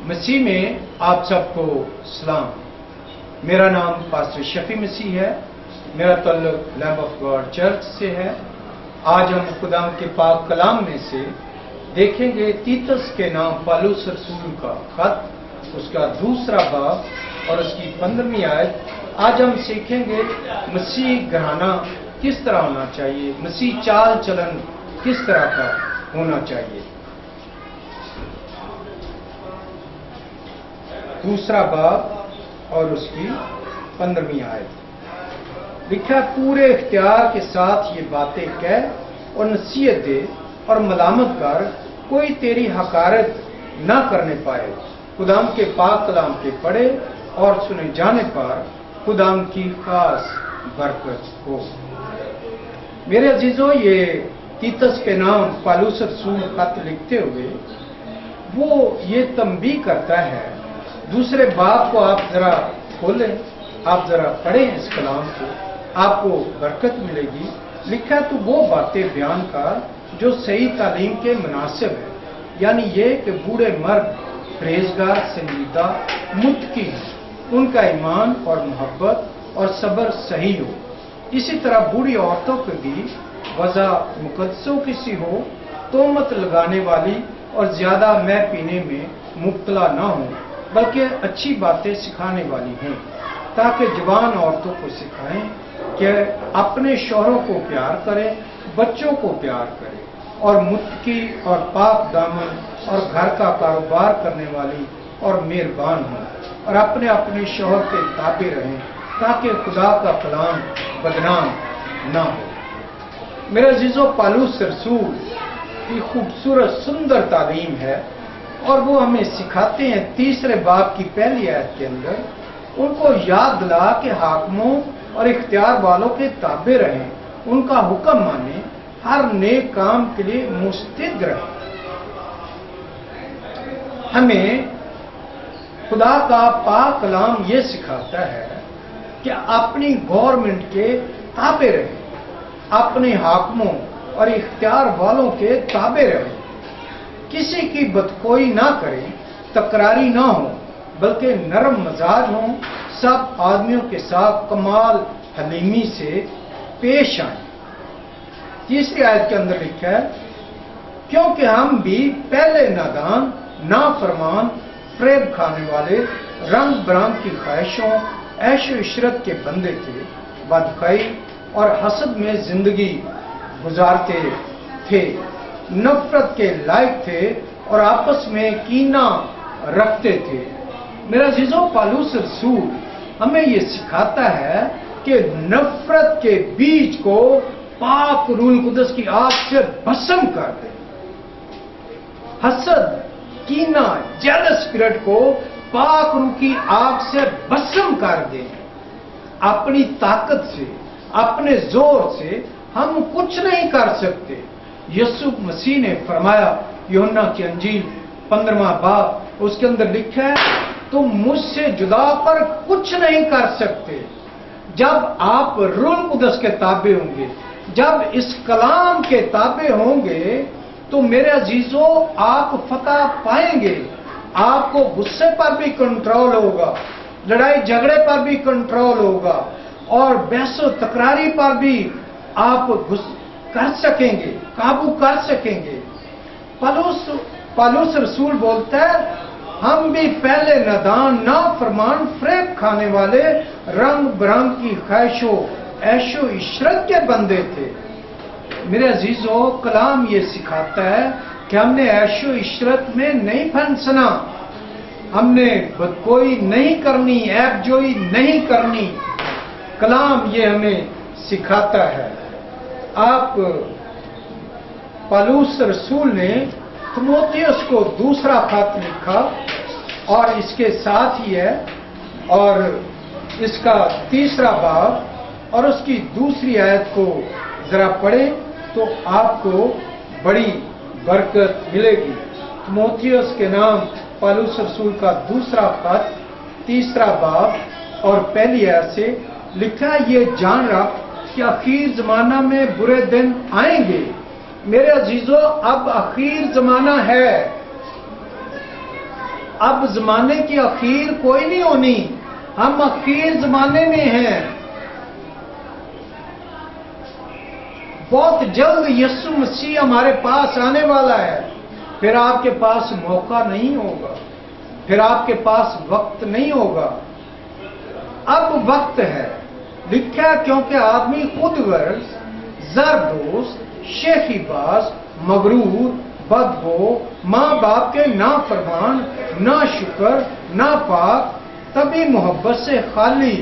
मसीह में आप सबको सलाम। मेरा नाम पास्टर शफी मसीह है। मेरा तल्लुक लैम्ब ऑफ गॉड चर्च से है। आज हम खुदा के पाक कलाम में से देखेंगे तीतस के नाम पौलुस रसूल का खत, उसका दूसरा बाब और उसकी 15वीं आयत। आज हम सीखेंगे मसीह घराना किस तरह होना चाहिए, मसीह चाल चलन किस तरह का होना चाहिए। दूसरा बाब और उसकी 15वीं आयत लिखा, पूरे इख्तियार के साथ ये बातें कह और नसीहत दे और मलामत कर, कोई तेरी हकारत ना करने पाए। खुदाम के पाक कलाम के पढ़े और सुने जाने पर खुदाम की खास बरकत हो। मेरे अजीजों, ये तीतस के नाम पौलुस रसूल खत लिखते हुए वो ये तंबीह करता है। दूसरे बाब को आप जरा खोलें, आप जरा पढ़ें इस कलाम को, आपको बरकत मिलेगी। लिखा तो वो बातें बयान कर जो सही तालीम के मुनासिब है, यानी ये कि बूढ़े मर्द परहेजगार संजीदा मुत्तकी हैं, उनका ईमान और मोहब्बत और सब्र सही हो। इसी तरह बूढ़ी औरतों की भी वजह मुकद्दसों की सी हो, तोहमत लगाने वाली और ज्यादा मैं पीने में मुब्तला ना हो, बल्कि अच्छी बातें सिखाने वाली हैं, ताकि जवान औरतों को सिखाएं कि अपने शौहरों को प्यार करें, बच्चों को प्यार करें और मुत्तकी और पाक दामन और घर का कारोबार करने वाली और मेहरबान हों और अपने अपने शौहर के ताबे रहें, ताकि खुदा का कलाम बदनाम ना हो। मेरे अजीजों, पौलुस रसूल की खूबसूरत सुंदर तालीम है और वो हमें सिखाते हैं तीसरे बाब की पहली आयत के अंदर, उनको याद दिला कि हाकिमों और इख्तियार वालों के ताबे रहें, उनका हुक्म माने, हर नेक काम के लिए मुस्तैद रहें। हमें खुदा का पाक कलाम ये सिखाता है कि अपनी गवर्नमेंट के ताबे रहें, अपने हाकिमों और इख्तियार वालों के ताबे रहें, किसी की बदखोई ना करें, तकरारी ना हो, बल्कि नरम मजाज हों, सब आदमियों के साथ कमाल हलीमी से पेश आए। तीसरी आयत के अंदर लिखा है, क्योंकि हम भी पहले नादान, नाफरमान, फरेब खाने वाले, रंग बरंग की ख्वाहिशों, ऐशो इशरत के बंदे थे, बदखोई और हसद में जिंदगी गुजारते थे, नफरत के लायक थे और आपस में कीना रखते थे। मेरा अजीजों, पौलुस रसूल हमें ये सिखाता है कि नफरत के बीज को पाक रूह कुदस की आग से भस्म कर दे। हसद, कीना, जेलस स्पिरिट को पाक रूह की आग से भस्म कर दे। अपनी ताकत से, अपने जोर से हम कुछ नहीं कर सकते। यीशु मसीह ने फरमाया, यूहन्ना की अंजील 15वां बाब उसके अंदर लिखा है, तुम मुझसे जुदा पर कुछ नहीं कर सकते। जब आप रूह कुदस के ताबे होंगे, जब इस कलाम के ताबे होंगे, तो मेरे अजीजों आप फतह पाएंगे। आपको गुस्से पर भी कंट्रोल होगा, लड़ाई झगड़े पर भी कंट्रोल होगा और बहसो तकरारी पर भी आप कर सकेंगे, काबू कर सकेंगे। पौलुस रसूल बोलता है, हम भी पहले नादान, नाफरमान, फरेब खाने वाले, रंग बरंग की ख्वाहिशों, ऐशो इशरत के बंदे थे। मेरे अजीजों, कलाम ये सिखाता है कि हमने ऐशो इशरत में नहीं फंसना, हमने बदकोई नहीं करनी, ऐबजोई नहीं करनी। कलाम ये हमें सिखाता है। आप पौलुस रसूल ने तीमुथियुस को दूसरा खत लिखा और इसके साथ ही है, और इसका तीसरा बाब और उसकी दूसरी आयत को जरा पढ़ें तो आपको बड़ी बरकत मिलेगी। तीमुथियुस के नाम पौलुस रसूल का दूसरा खत, तीसरा बाब और पहली आयत से लिखा, ये जान रख कि आखिर जमाना में बुरे दिन आएंगे। मेरे अजीजों, अब आखिर जमाना है। اب زمانے کی اخیر کوئی نہیں ہونی، ہم اخیر زمانے میں ہیں۔ بہت جلد یسوع مسیح ہمارے پاس آنے والا ہے، پھر آپ کے پاس موقع نہیں ہوگا، پھر آپ کے پاس وقت نہیں ہوگا۔ اب وقت ہے، لکھا کیونکہ آدمی خود غرض، زردوست، شیخی باز، مغرور، بدگو، ماں باپ کے نافرمان، ناشکر، ناپاک، طبی محبت سے خالی،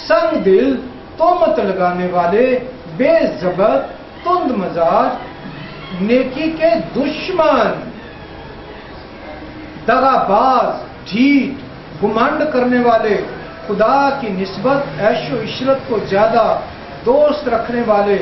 سنگ دل، تہمت لگانے والے، بے ضبط، تند مزاج، نیکی کے دشمن، دغا باز، ڈھیٹ، گمنڈ کرنے والے، خدا کی نسبت عیش و عشرت کو زیادہ دوست رکھنے والے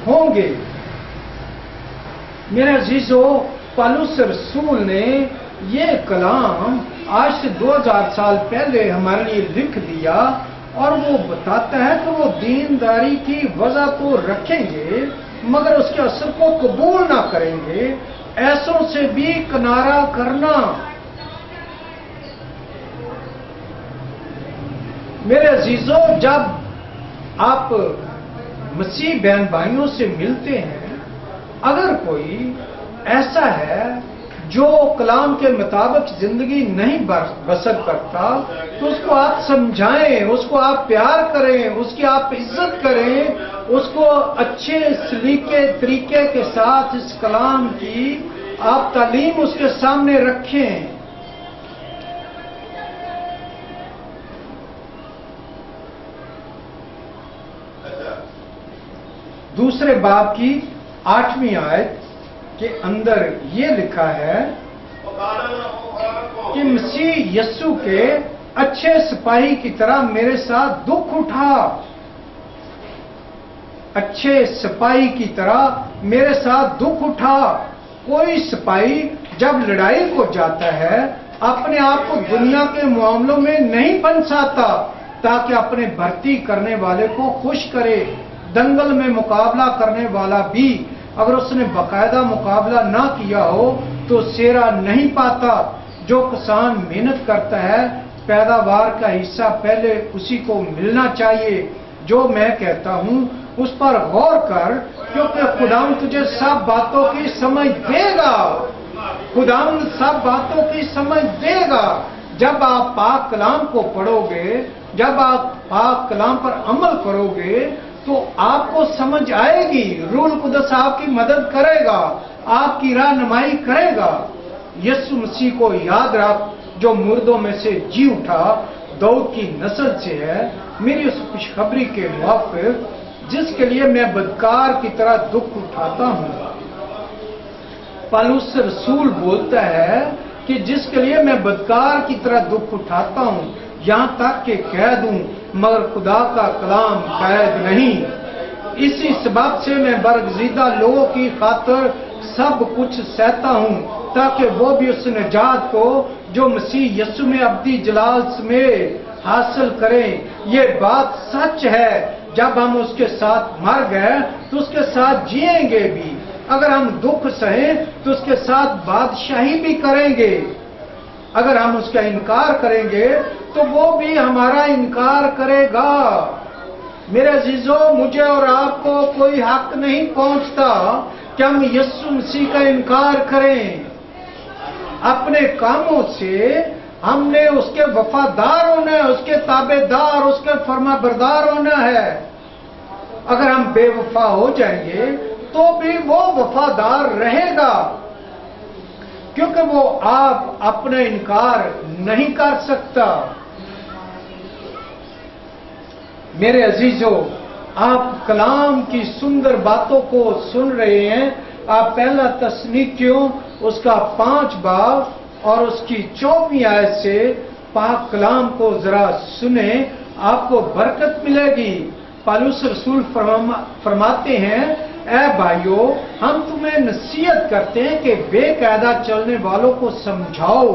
ہوں گے۔ میرے عزیزو، پالوس رسول نے یہ کلام آج سے 2000 سال پہلے ہمارے لیے لکھ دیا، اور وہ بتاتا ہے کہ وہ دینداری کی وجہ تو رکھیں گے مگر اس کے اثر کو قبول نہ کریں گے، ایسوں سے بھی کنارہ کرنا۔ میرے عزیزوں، جب آپ مسیح بہن بھائیوں سے ملتے ہیں، اگر کوئی ایسا ہے جو کلام کے مطابق زندگی نہیں بسر کرتا تو اس کو آپ سمجھائیں، اس کو آپ پیار کریں، اس کی آپ عزت کریں، اس کو اچھے سلیقے طریقے کے ساتھ اس کلام کی آپ تعلیم اس کے سامنے رکھیں۔ دوسرے باب کی 8ویں آیت کے اندر یہ لکھا ہے کہ مسیح یسوع کے اچھے سپاہی کی طرح میرے ساتھ دکھ اٹھا، اچھے سپاہی کی طرح میرے ساتھ دکھ اٹھا۔ کوئی سپاہی جب لڑائی کو جاتا ہے اپنے آپ کو دنیا کے معاملوں میں نہیں پھنساتا تاکہ اپنے بھرتی کرنے والے کو خوش کرے۔ دنگل میں مقابلہ کرنے والا بھی اگر اس نے باقاعدہ مقابلہ نہ کیا ہو تو سیرا نہیں پاتا۔ جو کسان محنت کرتا ہے پیداوار کا حصہ پہلے اسی کو ملنا چاہیے۔ جو میں کہتا ہوں اس پر غور کر، کیونکہ خداوند تجھے سب باتوں کی سمجھ دے گا، خداوند سب باتوں کی سمجھ دے گا۔ جب آپ پاک کلام کو پڑھو گے، جب آپ پاک کلام پر عمل کرو گے تو آپ کو سمجھ آئے گی، روح القدس آپ کی مدد کرے گا، آپ کی رہنمائی کرے گا۔ یسوع مسیح کو یاد رکھ جو مردوں میں سے جی اٹھا، داؤد کی نسل سے ہے، میری اس خوشخبری کے موافق جس کے لیے میں بدکار کی طرح دکھ اٹھاتا ہوں۔ پالوس رسول بولتا ہے کہ جس کے لیے میں بدکار کی طرح دکھ اٹھاتا ہوں، یہاں تک کہ قید ہوں مگر خدا کا کلام قید نہیں۔ اسی سبب سے میں برگزیدہ لوگوں کی خاطر سب کچھ سہتا ہوں تاکہ وہ بھی اس نجات کو جو مسیح یسوع میں ابدی جلال میں حاصل کریں۔ یہ بات سچ ہے، جب ہم اس کے ساتھ مر گئے تو اس کے ساتھ جئیں گے بھی، اگر ہم دکھ سہیں تو اس کے ساتھ بادشاہی بھی کریں گے۔ اگر ہم اس کا انکار کریں گے تو وہ بھی ہمارا انکار کرے گا۔ میرے عزیزوں، مجھے اور آپ کو کوئی حق نہیں پہنچتا کہ ہم یسوع مسیح کا انکار کریں۔ اپنے کاموں سے ہم نے اس کے وفادار ہونا ہے، اس کے تابع دار، اس کے فرما بردار ہونا ہے۔ اگر ہم بے وفا ہو جائیں گے تو بھی وہ وفادار رہے گا، کیونکہ وہ آپ اپنا انکار نہیں کر سکتا۔ میرے عزیزوں، آپ کلام کی سندر باتوں کو سن رہے ہیں۔ آپ پہلا تسنیکیوں اس کا 5 باب اور اس کی 24 آیت سے پاک کلام کو ذرا سنیں، آپ کو برکت ملے گی۔ پالوس رسول فرماتے ہیں، اے بھائیو، ہم تمہیں نصیحت کرتے ہیں کہ بے قاعدہ چلنے والوں کو سمجھاؤ،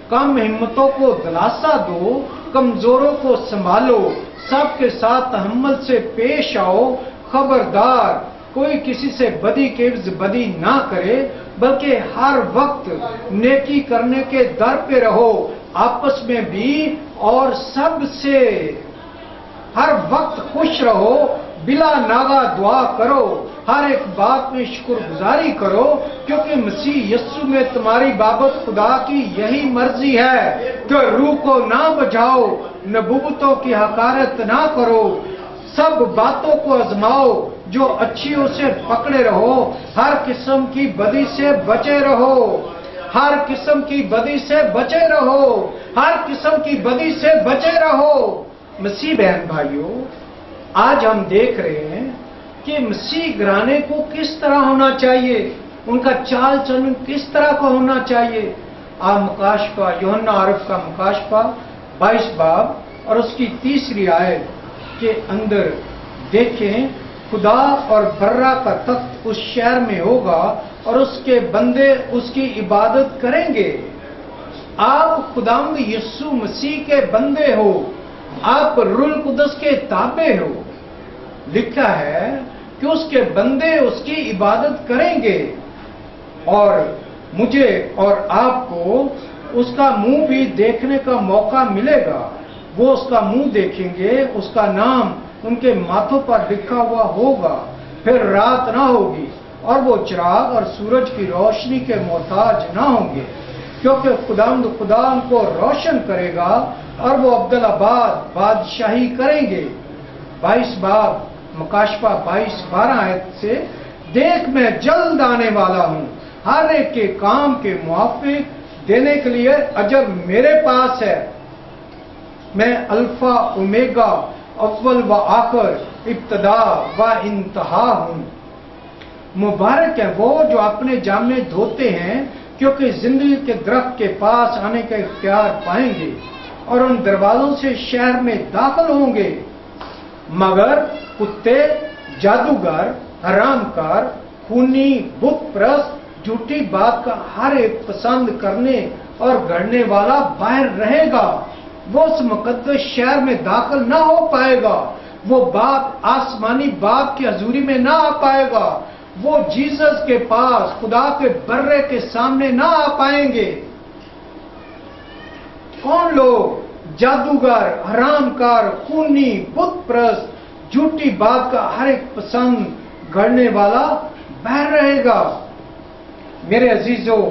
کم ہمتوں کو دلاسا دو، کمزوروں کو سنبھالو، سب کے ساتھ تحمل سے پیش آؤ۔ خبردار، کوئی کسی سے بدی کے عوض بدی نہ کرے، بلکہ ہر وقت نیکی کرنے کے در پہ رہو आपस में भी और सबसे हर वक्त खुश रहो, बिला नागा दुआ करो, हर एक बात में शुक्रगुजारी करो, क्योंकि मसीह यीशु में तुम्हारी बाबत खुदा की यही मर्जी है कि रूह को ना बजाओ, नबूवतों की हकारत ना करो, सब बातों को आजमाओ, जो अच्छी उसे पकड़े रहो, हर किस्म की बदी से बचे रहो, हर किस्म की बदी से बचे रहो, हर किस्म की बदी से बचे रहो। मसीह बहन भाइयों, आज हम देख रहे हैं कि मसीह घराने को किस तरह होना चाहिए, उनका चाल चलन किस तरह का होना चाहिए। आप मुकाशफा, यूहन्ना आरफ का मुकाशफा 22 बाब और उसकी 3री आयत के अंदर देखें, खुदा और बर्रा का तख्त उस शहर में होगा और उसके बंदे उसकी इबादत करेंगे। आप खुदावंद यीशु मसीह के बंदे हो, आप रूह कुदस के ताबे हो। लिखा है कि उसके बंदे उसकी इबादत करेंगे और मुझे और आपको उसका मुंह भी देखने का मौका मिलेगा। वो उसका मुंह देखेंगे, उसका नाम उनके माथों पर लिखा हुआ होगा, फिर रात ना होगी और वो चिराग और सूरज की रोशनी के मोहताज ना होंगे, क्योंकि खुदावंद खुदा उनको रोशन करेगा और वो अब्दुल्लाबाद बादशाही करेंगे। 22 बाब मुकाशफा 22-12 आयत से, देख मैं जल्द आने वाला हूं, हर एक के काम के मुआफिक देने के लिए अजर मेरे पास है। मैं अल्फा ओमेगा, अव्वल व आखिर, इब्तदा व इंतहा हूं। मुबारक है वो जो अपने जामे धोते हैं, क्योंकि जिंदगी के दरख्त के पास आने का इख्तियार पाएंगे और उन दरवाजों से शहर में दाखिल होंगे। मगर कुत्ते, जादूगर, हरामकार, खूनी, बुत परस्त, झूठी बात का हर एक पसंद करने और गढ़ने वाला बाहर रहेगा। वो उस मुकद्दस शहर में दाखिल ना हो पाएगा। वो बाप आसमानी बाप की हजूरी में ना आ पाएगा। वो जीसस के पास खुदा के बर्रे के सामने ना आ पाएंगे। कौन लोग? जादूगर, हरामकार, खूनी, बुत परस्त, झूठी बात का हर एक पसंद गढ़ने वाला बाहर रहेगा। मेरे अजीजों,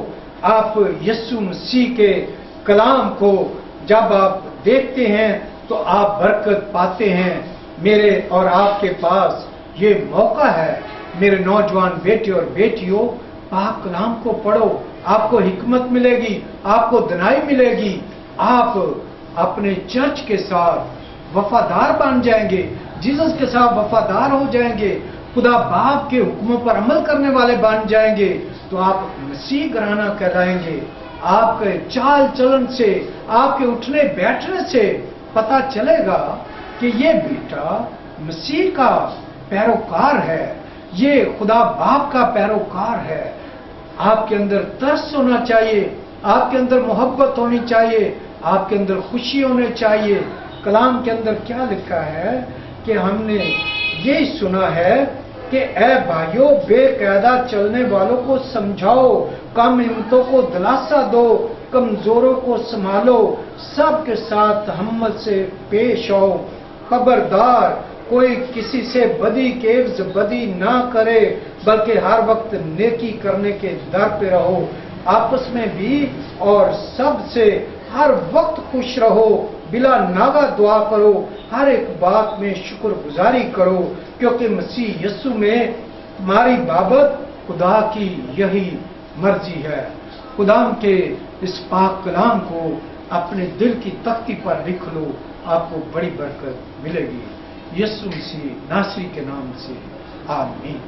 आप यीशु मसीह के कलाम को जब आप देखते हैं तो आप बरकत पाते हैं। मेरे और आपके पास ये मौका है। मेरे नौजवान बेटे और बेटियों, पाक कलाम को पढ़ो, आपको हिकमत मिलेगी, आपको दनाई मिलेगी। आप अपने चर्च के साथ वफादार बन जाएंगे, जीसस के साथ वफादार हो जाएंगे, खुदा बाप के हुक्मों पर अमल करने वाले बन जाएंगे, तो आप मसीह घराना कहलाएंगे। आपके चाल चलन से, आपके उठने बैठने से पता चलेगा कि ये बेटा मसीह का पैरोकार है, ये खुदा बाप का पैरोकार है। आपके अंदर तरस होना चाहिए, आपके अंदर मोहब्बत होनी चाहिए, आपके अंदर खुशी होनी चाहिए। कलाम के अंदर क्या लिखा है कि हमने ये सुना है कि ऐ भाइयों, बेकायदा चलने वालों को समझाओ, कम हिम्मतों को दिलासा दो, कमजोरों को संभालो, सबके साथ हिम्मत से पेश आओ। खबरदार, कोई किसी से बदी के एवज बदी ना करे, बल्कि हर वक्त नेकी करने के दर पे रहो। आपस में भी और सबसे हर वक्त खुश रहो, बिला नागा दुआ करो, हर एक बात में शुक्रगुजारी करो, क्योंकि मसीह यीशु में हमारी बाबत खुदा की यही मर्जी है। खुदा के इस पाक कलाम को अपने दिल की तख्ती पर लिख लो, आपको बड़ी बरकत मिलेगी। यीशु मसीह नासरी के नाम से आमीन।